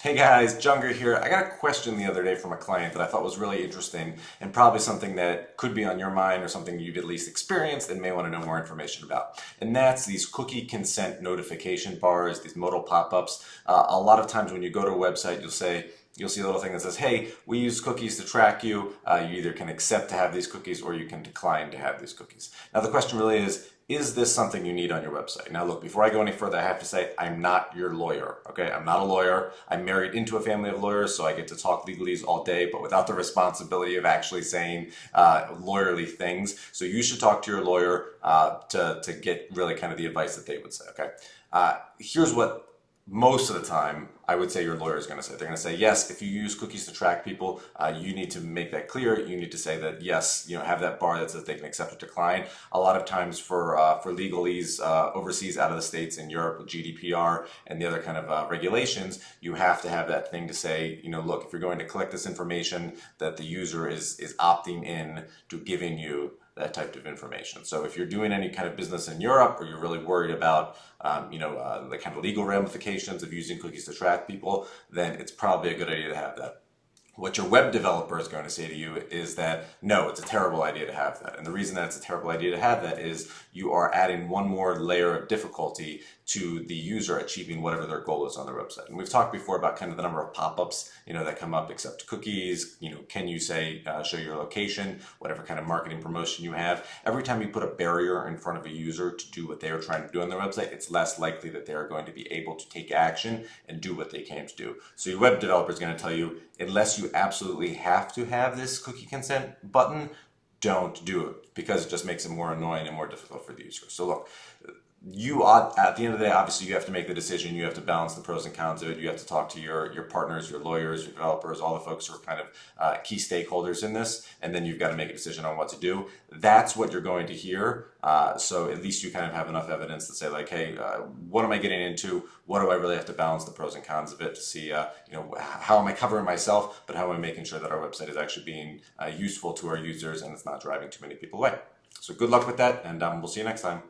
Hey guys, Junger here. I got a question the other day from a client that I thought was really interesting and probably something that could be on your mind or something you've at least experienced and may want to know more information about. And that's these cookie consent notification bars, these modal pop-ups. A lot of times when you go to a website, you'll see a little thing that says, hey, we use cookies to track you. You either can accept to have these cookies or you can decline to have these cookies. Now the question really is this something you need on your website? Now look, before I go any further, I have to say I'm not your lawyer, okay? I'm not a lawyer. I'm married into a family of lawyers, so I get to talk legalese all day, but without the responsibility of actually saying lawyerly things. So you should talk to your lawyer to get really kind of the advice that they would say, okay? Here's what most of the time, I would say your lawyer is going to say. They're going to say, yes, if you use cookies to track people, you need to make that clear. You need to say that, yes, have that bar that says they can accept or decline. A lot of times for legalese overseas out of the States in Europe with GDPR and the other kind of regulations, you have to have that thing to say, look, if you're going to collect this information, that the user is opting in to giving you that type of information. So if you're doing any kind of business in Europe or you're really worried about the kind of legal ramifications of using cookies to track people, then it's probably a good idea to have that. What your web developer is going to say to you is that, no, it's a terrible idea to have that. And the reason that it's a terrible idea to have that is you are adding one more layer of difficulty to the user achieving whatever their goal is on their website. And we've talked before about kind of the number of pop-ups, that come up, accept cookies, can you say, show your location, whatever kind of marketing promotion you have. Every time you put a barrier in front of a user to do what they are trying to do on their website, it's less likely that they are going to be able to take action and do what they came to do. So your web developer is going to tell you, unless you absolutely have to have this cookie consent button, don't do it, because it just makes it more annoying and more difficult for the user. So look, you ought, at the end of the day, obviously you have to make the decision. You have to balance the pros and cons of it. You have to talk to your partners, your lawyers, your developers, all the folks who are kind of key stakeholders in this, and then you've got to make a decision on what to do. That's what you're going to hear. So at least you kind of have enough evidence to say, like, hey, what am I getting into? What do I really have to balance the pros and cons of it to see, how am I covering myself, but how am I making sure that our website is actually being useful to our users and it's not driving too many people away. So good luck with that, and we'll see you next time.